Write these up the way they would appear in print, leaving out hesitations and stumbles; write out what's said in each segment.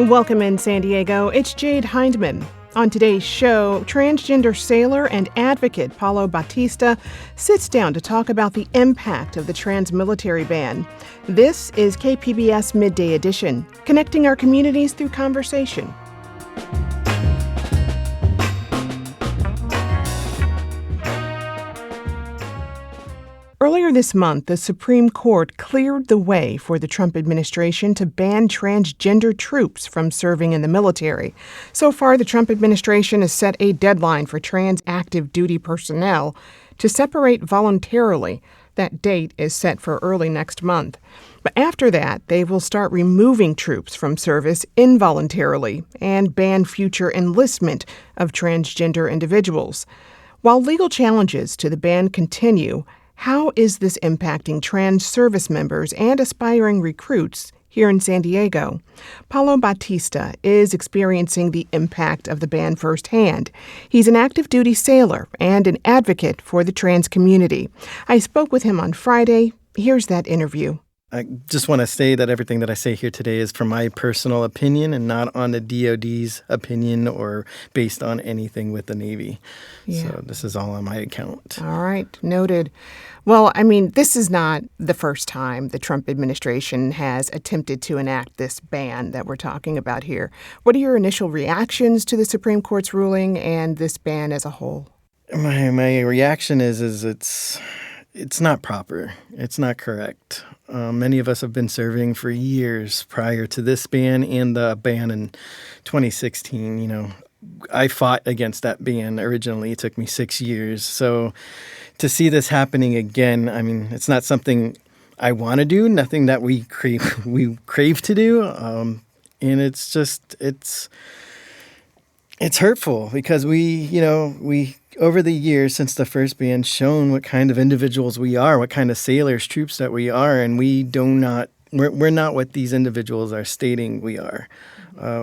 Welcome in San Diego. It's Jade Hindman. On today's show, transgender sailor and advocate Paulo Batista sits down to talk about the impact of the trans military ban. This is KPBS Midday Edition, connecting our communities through conversation. Earlier this month, the Supreme Court cleared the way for the Trump administration to ban transgender troops from serving in the military. So far, the Trump administration has set a deadline for trans active duty personnel to separate voluntarily. That date is set for early next month. But after that, they will start removing troops from service involuntarily and ban future enlistment of transgender individuals. While legal challenges to the ban continue, how is this impacting trans service members and aspiring recruits here in San Diego? Paulo Batista is experiencing the impact of the ban firsthand. He's an active duty sailor and an advocate for the trans community. I spoke with him on Friday. Here's that interview. I just want to say that everything that I say here today is from my personal opinion and not on the DOD's opinion or based on anything with the Navy. Yeah. So this is all on my account. All right. Noted. Well, I mean, this is not the first time the Trump administration has attempted to enact this ban that we're talking about here. What are your initial reactions to the Supreme Court's ruling and this ban as a whole? My reaction is it's not proper. It's not correct. Many of us have been serving for years prior to this ban and the ban in 2016. You know, I fought against that ban originally. It took me 6 years. So to see this happening again, I mean, it's not something I want to do, nothing that we crave to do. And it's just, it's hurtful because we over the years since the first ban shown what kind of individuals we are, what kind of sailors, troops that we are, and we're not what these individuals are stating we are.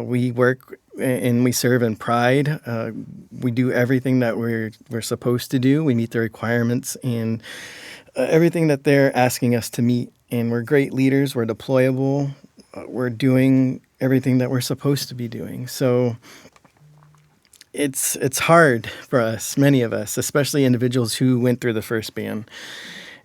We work and we serve in pride. We do everything that we're supposed to do. We meet the requirements and everything that they're asking us to meet. And we're great leaders. We're deployable. We're doing everything that we're supposed to be doing. So it's hard for us, many of us, especially individuals who went through the first ban.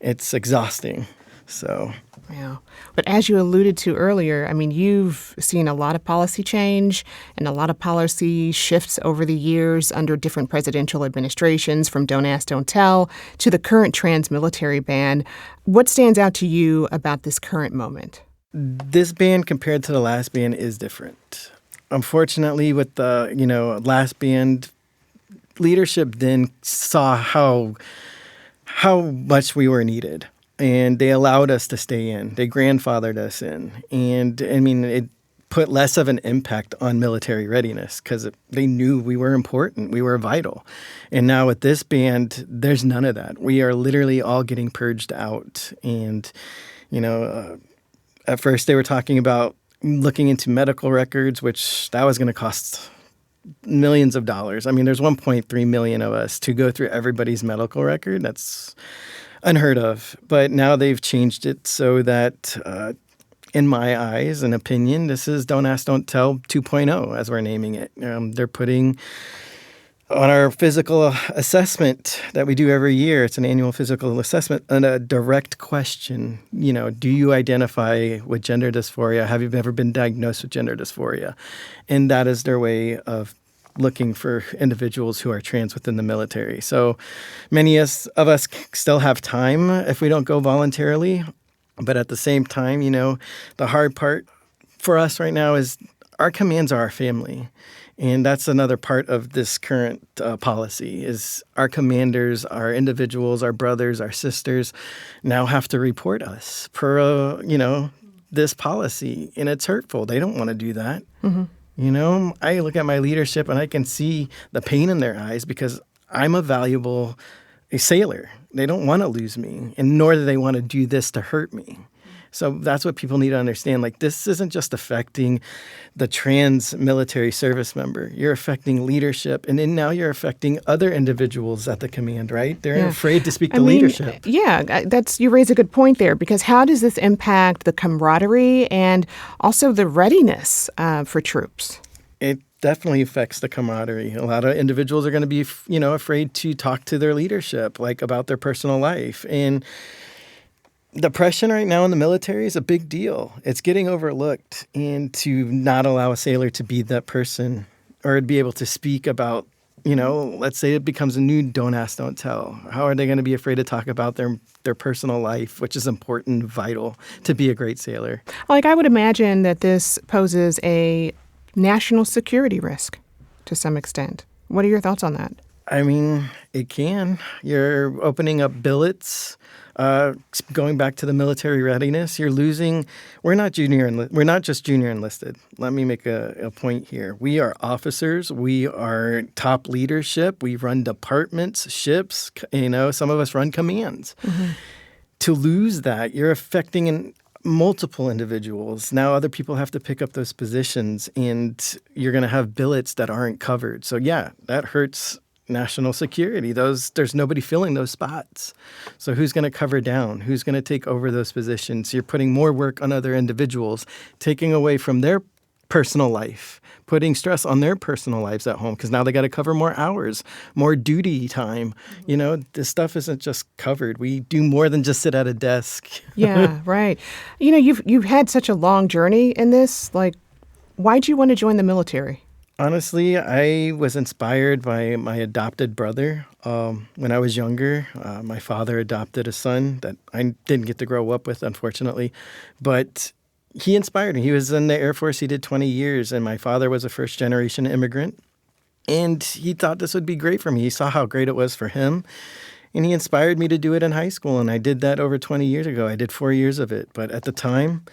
It's exhausting. So, yeah. But as you alluded to earlier, I mean, you've seen a lot of policy change and a lot of policy shifts over the years under different presidential administrations, from Don't Ask, Don't Tell to the current trans military ban. What stands out to you about this current moment? This ban compared to the last ban is different. Unfortunately, with the last ban, leadership then saw how much we were needed, and they allowed us to stay in. They grandfathered us in, and I mean it put less of an impact on military readiness because they knew we were important, we were vital. And now with this ban, there's none of that. We are literally all getting purged out, and at first they were talking about looking into medical records, which that was going to cost millions of dollars. I mean, there's 1.3 million of us to go through everybody's medical record. That's unheard of. But now they've changed it so that, in my eyes and opinion, this is Don't Ask, Don't Tell 2.0, as we're naming it. They're putting on our physical assessment that we do every year, it's an annual physical assessment, and a direct question, do you identify with gender dysphoria? Have you ever been diagnosed with gender dysphoria? And that is their way of looking for individuals who are trans within the military. So many of us still have time if we don't go voluntarily. But at the same time, the hard part for us right now is our commands are our family. And that's another part of this current policy is our commanders, our individuals, our brothers, our sisters now have to report us per, this policy. And it's hurtful. They don't want to do that. Mm-hmm. I look at my leadership and I can see the pain in their eyes because I'm a valuable sailor. They don't want to lose me, and nor do they want to do this to hurt me. So that's what people need to understand. Like, this isn't just affecting the trans military service member. You're affecting leadership. And then now you're affecting other individuals at the command, right? They're afraid to speak to leadership. You raise a good point there, because how does this impact the camaraderie and also the readiness for troops? It definitely affects the camaraderie. A lot of individuals are going to be, afraid to talk to their leadership, like about their personal life. And depression right now in the military is a big deal. It's getting overlooked. And to not allow a sailor to be that person or be able to speak about, let's say it becomes a new don't ask, don't tell. How are they going to be afraid to talk about their personal life, which is important, vital to be a great sailor? Like, I would imagine that this poses a national security risk to some extent. What are your thoughts on that? I mean, it can. You're opening up billets. Going back to the military readiness, you're losing. We're not just junior enlisted. Let me make a point here. We are officers. We are top leadership. We run departments, ships. Some of us run commands. Mm-hmm. To lose that, you're affecting multiple individuals. Now other people have to pick up those positions, and you're going to have billets that aren't covered. So yeah, that hurts national security. There's nobody filling those spots. So who's going to cover down? Who's going to take over those positions? You're putting more work on other individuals, taking away from their personal life, putting stress on their personal lives at home, because now they got to cover more hours, more duty time. This stuff isn't just covered. We do more than just sit at a desk. Yeah, right. You've had such a long journey in this. Like, why'd you want to join the military? Honestly, I was inspired by my adopted brother. When I was younger, my father adopted a son that I didn't get to grow up with, unfortunately, but he inspired me. He was in the Air Force. He did 20 years, and my father was a first-generation immigrant, and he thought this would be great for me. He saw how great it was for him, and he inspired me to do it in high school, and I did that over 20 years ago. I did 4 years of it, but at the time,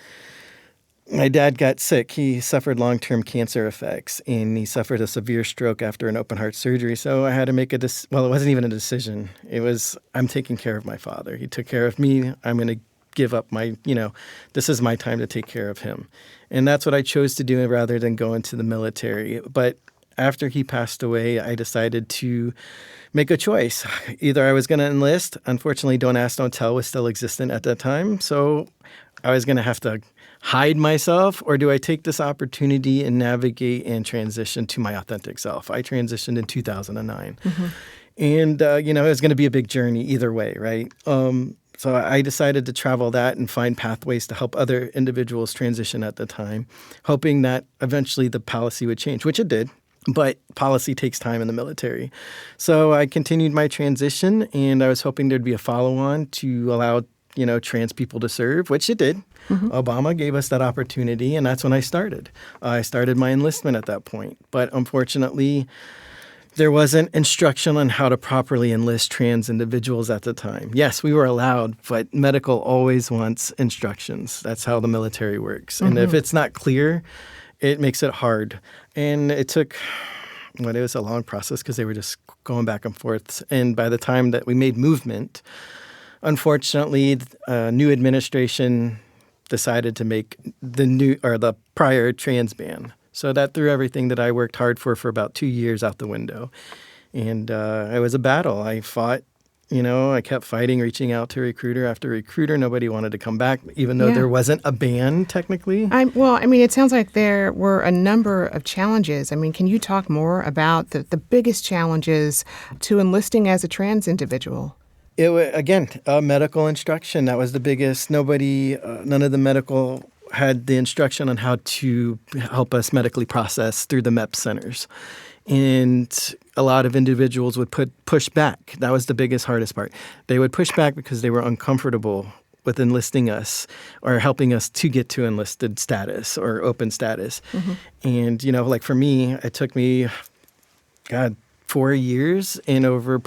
my dad got sick. He suffered long-term cancer effects, and he suffered a severe stroke after an open-heart surgery, so I had to make it wasn't even a decision. It was, I'm taking care of my father. He took care of me. I'm going to give up this is my time to take care of him. And that's what I chose to do rather than go into the military. But after he passed away, I decided to make a choice. Either I was going to enlist. Unfortunately, Don't Ask, Don't Tell was still existent at that time. So I was going to have to hide myself, or do I take this opportunity and navigate and transition to my authentic self? I transitioned in 2009. Mm-hmm. And, it was going to be a big journey either way, right? So I decided to travel that and find pathways to help other individuals transition at the time, hoping that eventually the policy would change, which it did. But policy takes time in the military. So I continued my transition, and I was hoping there'd be a follow-on to allow, trans people to serve, which it did. Mm-hmm. Obama gave us that opportunity, and that's when I started. I started my enlistment at that point. But unfortunately, there wasn't instruction on how to properly enlist trans individuals at the time. Yes, we were allowed, but medical always wants instructions. That's how the military works. Mm-hmm. And if it's not clear, it makes it hard. And it took, it was a long process because they were just going back and forth. And by the time that we made movement, unfortunately, a new administration decided to make the prior trans ban. So that threw everything that I worked hard for about 2 years out the window. And it was a battle. I fought, I kept fighting, reaching out to recruiter after recruiter. Nobody wanted to come back, even though there wasn't a ban technically. It sounds like there were a number of challenges. Can you talk more about the biggest challenges to enlisting as a trans individual? It was, again, medical instruction. That was the biggest. None of the medical had the instruction on how to help us medically process through the MEP centers. And a lot of individuals would push back. That was the biggest, hardest part. They would push back because they were uncomfortable with enlisting us or helping us to get to enlisted status or open status. Mm-hmm. And, for me, it took me, 4 years and over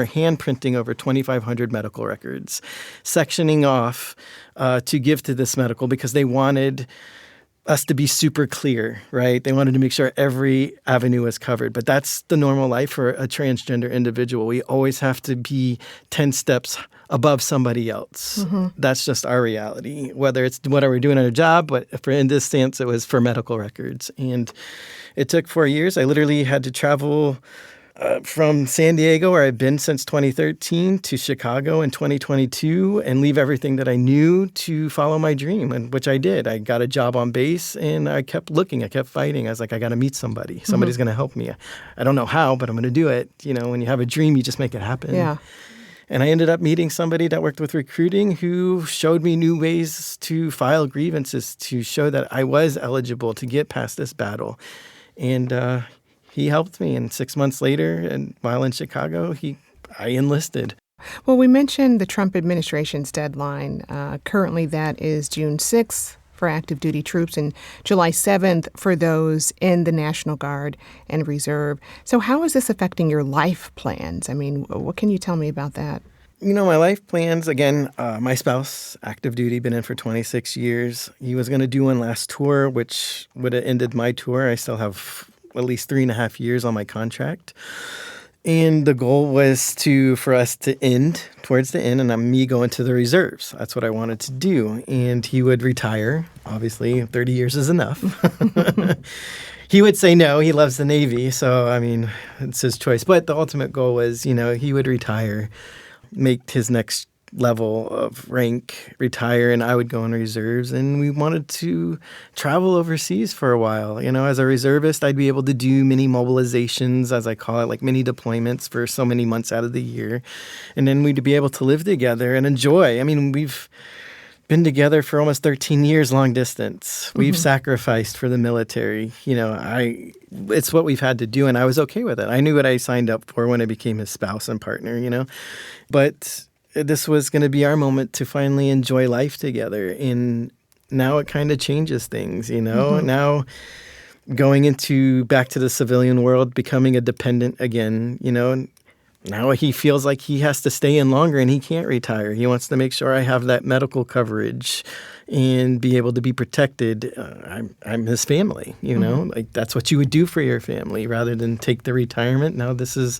hand printing over 2,500 medical records, sectioning off to give to this medical because they wanted us to be super clear, right? They wanted to make sure every avenue was covered. But that's the normal life for a transgender individual. We always have to be 10 steps above somebody else. That's just our reality. Whether it's what are we doing at a job, but in this stance, it was for medical records. And it took 4 years. I literally had to travel from San Diego, where I've been since 2013, to Chicago in 2022 and leave everything that I knew to follow my dream, and which I did. I got a job on base and I kept looking. I kept fighting. I was like, I got to meet somebody. Somebody's going to help me. I don't know how, but I'm going to do it. You know, when you have a dream, you just make it happen. Yeah. And I ended up meeting somebody that worked with recruiting who showed me new ways to file grievances to show that I was eligible to get past this battle. And he helped me, and 6 months later, and while in Chicago, I enlisted. Well, we mentioned the Trump administration's deadline. Currently, that is June 6th for active duty troops and July 7th for those in the National Guard and Reserve. So how is this affecting your life plans? I mean, what can you tell me about that? You know, my life plans, again, my spouse, active duty, been in for 26 years. He was going to do one last tour, which would have ended my tour. I still have at least 3.5 years on my contract. And the goal was for us to end towards the end, and me going to the reserves. That's what I wanted to do. And he would retire. Obviously, 30 years is enough. He would say no. He loves the Navy. So, I mean, it's his choice. But the ultimate goal was, you know, he would retire, make his next level of rank, retire, and I would go in reserves. And we wanted to travel overseas for a while. You know, as a reservist, I'd be able to do mini mobilizations, as I call it, like mini deployments for so many months out of the year. And then we'd be able to live together and enjoy. I mean, we've been together for almost 13 years, long distance. We've sacrificed for the military. You know, it's what we've had to do, and I was okay with it. I knew what I signed up for when I became his spouse and partner, you know. But this was going to be our moment to finally enjoy life together. And now it kind of changes things, you know. Now going back to the civilian world, becoming a dependent again, you know. Now he feels like he has to stay in longer and he can't retire. He wants to make sure I have that medical coverage and be able to be protected. I'm his family, you know. Like, that's what you would do for your family rather than take the retirement. Now this is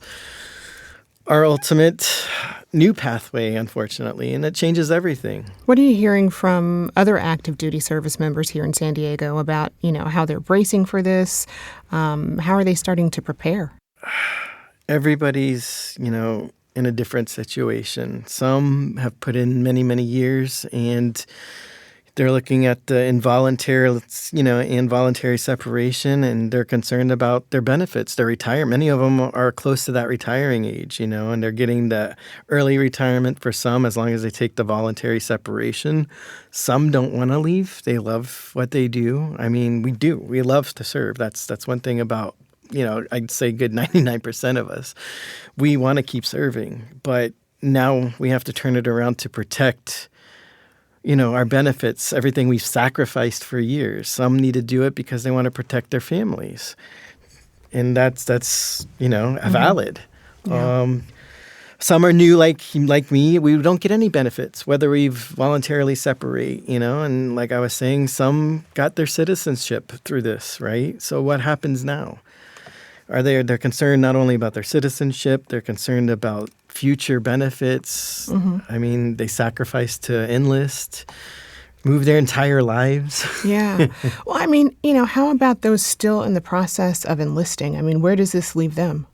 our ultimate new pathway, unfortunately, and it changes everything. What are you hearing from other active duty service members here in San Diego about, you know, how they're bracing for this? How are they starting to prepare? Everybody's, you know, in a different situation. Some have put in many, many years, and they're looking at the involuntary separation, and they're concerned about their benefits, their retirement. Many of them are close to that retiring age, you know, and they're getting the early retirement for some as long as they take the voluntary separation. Some don't want to leave. They love what they do. I mean, we do. We love to serve. That's one thing about, you know, I'd say good 99% of us. We want to keep serving, but now we have to turn it around to protect, you know, our benefits, everything we've sacrificed for years. Some need to do it because they want to protect their families. And that's you know, valid. Yeah. Some are new, like me. We don't get any benefits, whether we voluntarily separate, you know. And like I was saying, some got their citizenship through this, right? So what happens now? They're concerned not only about their citizenship, they're concerned about future benefits. I mean, they sacrificed to enlist, move their entire lives. Yeah. Well, I mean, you know, how about those still in the process of enlisting? I mean, where does this leave them?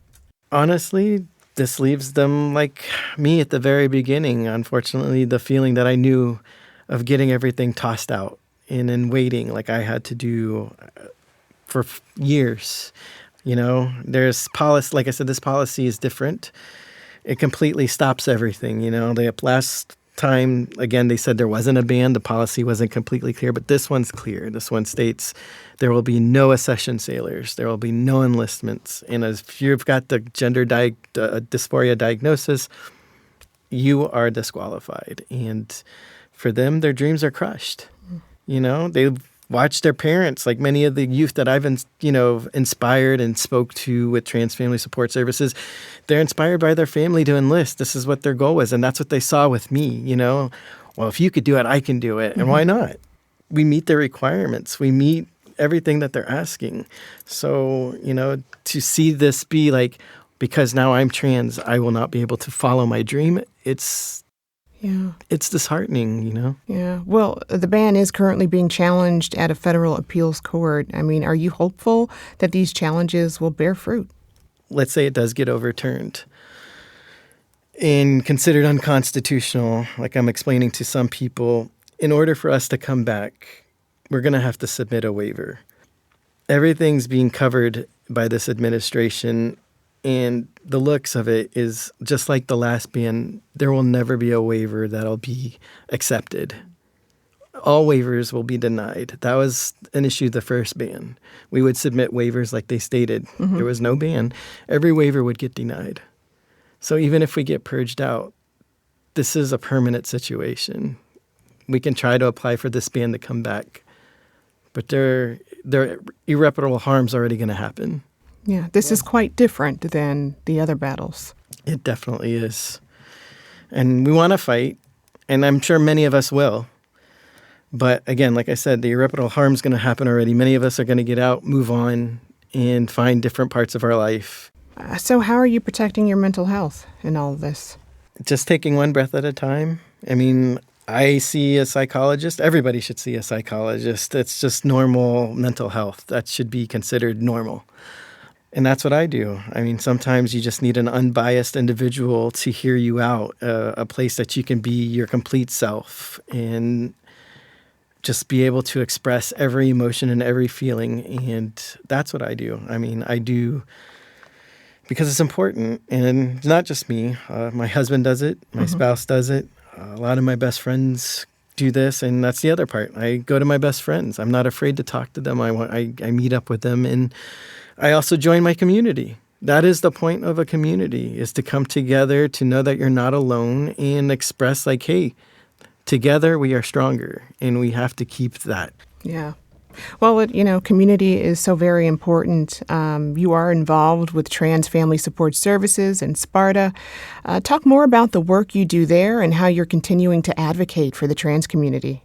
Honestly, this leaves them like me at the very beginning. Unfortunately, the feeling that I knew of getting everything tossed out and then waiting like I had to do for years. You know, there's policy, like I said, this policy is different. It completely stops everything. You know, last time, again, they said there wasn't a ban. The policy wasn't completely clear, but this one's clear. This one states there will be no accession sailors. There will be no enlistments. And if you've got the gender dysphoria diagnosis, you are disqualified. And for them, their dreams are crushed. You know, they've watch their parents, like many of the youth that I've, inspired and spoke to with Trans Family Support Services. They're inspired by their family to enlist. This is what their goal was, and that's what they saw with me, you know. Well, if you could do it, I can do it, and why not? We meet their requirements. We meet everything that they're asking. So, you know, to see this be like, because now I'm trans, I will not be able to follow my dream, it's Yeah. It's disheartening. Yeah. Well, the ban is currently being challenged at a federal appeals court. I mean, are you hopeful that these challenges will bear fruit? Let's say it does get overturned and considered unconstitutional, like I'm explaining to some people. In order for us to come back, we're going to have to submit a waiver. Everything's being covered by this administration, and the looks of it is just like the last ban. There will never be a waiver that'll be accepted. All waivers will be denied. That was an issue the first ban. We would submit waivers like they stated. Mm-hmm. There was no ban. Every waiver would get denied. So even if we get purged out, this is a permanent situation. We can try to apply for this ban to come back, but there irreparable harm's already going to happen. Yeah, this is quite different than the other battles. It definitely is. And we want to fight, and I'm sure many of us will. But again, like I said, the irreparable harm's going to happen already. Many of us are going to get out, move on, and find different parts of our life. So how are you protecting your mental health in all of this? Just taking one breath at a time. I mean, I see a psychologist. Everybody should see a psychologist. It's just normal mental health. That should be considered normal. And that's what I do. I mean, sometimes you just need an unbiased individual to hear you out, a place that you can be your complete self and just be able to express every emotion and every feeling. And that's what I do. I mean, I do because it's important. And it's not just me. My husband does it. My spouse does it. A lot of my best friends do this. And that's the other part. I go to my best friends. I'm not afraid to talk to them. I meet up with them. And I also join my community. That is the point of a community, is to come together, to know that you're not alone and express like, hey, together we are stronger, and we have to keep that. Yeah. Well, community is so very important. You are involved with Trans Family Support Services and Sparta. Talk more about the work you do there and how you're continuing to advocate for the trans community.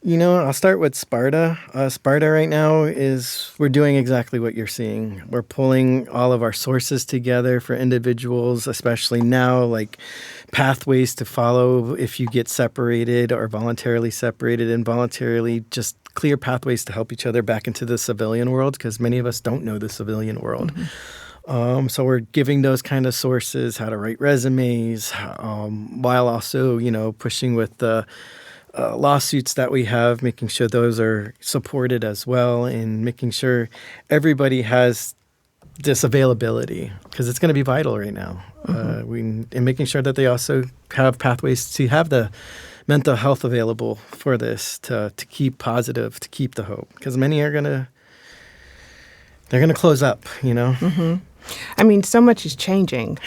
I'll start with Sparta. Sparta right now we're doing exactly what you're seeing. We're pulling all of our sources together for individuals, especially now, like pathways to follow if you get separated or voluntarily separated, and voluntarily just clear pathways to help each other back into the civilian world, because many of us don't know the civilian world. Mm-hmm. So we're giving those kind of sources, how to write resumes, while also, pushing with the lawsuits that we have, making sure those are supported as well, and making sure everybody has this availability, because it's going to be vital right now. And making sure that they also have pathways to have the mental health available for this, to keep positive, to keep the hope, because many are they're going to close up, Mm-hmm. I mean, so much is changing.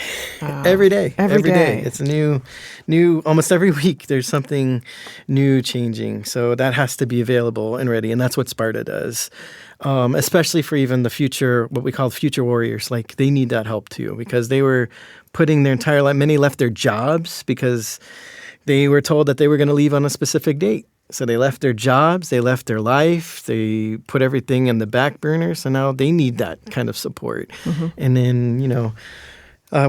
Every day. Every day. It's a new, almost every week there's something new changing. So that has to be available and ready. And that's what Sparta does, especially for even the future, what we call future warriors. Like, they need that help too, because they were putting their entire life, many left their jobs because they were told that they were going to leave on a specific date. So they left their jobs, they left their life, they put everything in the back burner. So now they need that kind of support. Mm-hmm. And then,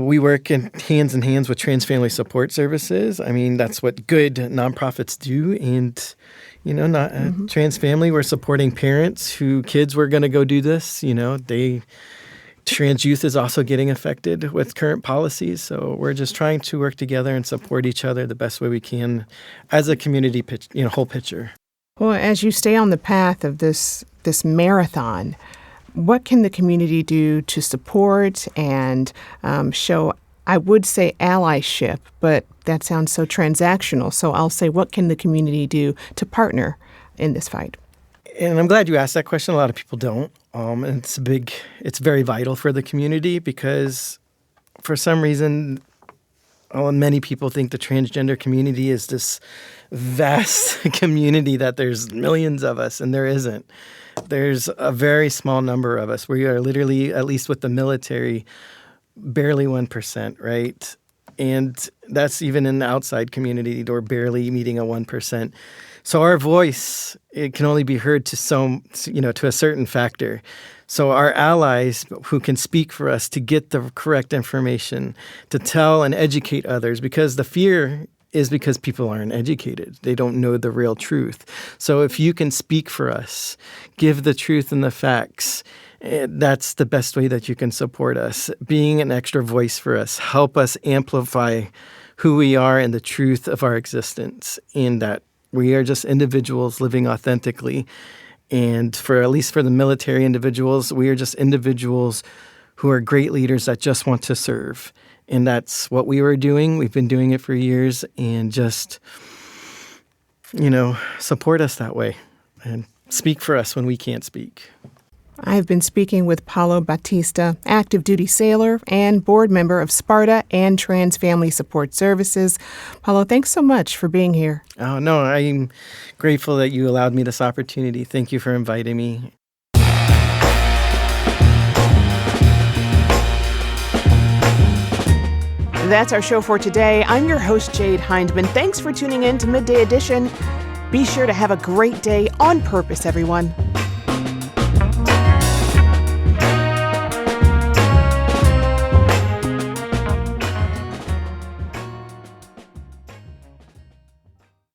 we work hands in hands with Trans Family Support Services. I mean, that's what good nonprofits do. And, Trans Family, we're supporting parents kids were going to go do this. Trans youth is also getting affected with current policies. So we're just trying to work together and support each other the best way we can as a community whole picture. Well, as you stay on the path of this marathon, what can the community do to support and show, I would say allyship, but that sounds so transactional. So I'll say, what can the community do to partner in this fight? And I'm glad you asked that question. A lot of people don't. And it's very vital for the community, because for some reason, many people think the transgender community is this vast community that there's millions of us, and there isn't. There's a very small number of us. We are literally, at least with the military, barely 1%, right? And that's even in the outside community, we're barely meeting a 1%. So our voice, it can only be heard to a certain factor. So our allies who can speak for us to get the correct information, to tell and educate others, because the fear is because people aren't educated. They don't know the real truth. So if you can speak for us, give the truth and the facts, that's the best way that you can support us. Being an extra voice for us, help us amplify who we are and the truth of our existence, in that we are just individuals living authentically. And at least for the military individuals, we are just individuals who are great leaders that just want to serve. And that's what we were doing. We've been doing it for years, and just, support us that way and speak for us when we can't speak. I've been speaking with Paulo Batista, active duty sailor and board member of Sparta and Trans Family Support Services. Paulo, thanks so much for being here. Oh, no, I'm grateful that you allowed me this opportunity. Thank you for inviting me. That's our show for today. I'm your host, Jade Hindman. Thanks for tuning in to Midday Edition. Be sure to have a great day on purpose, everyone.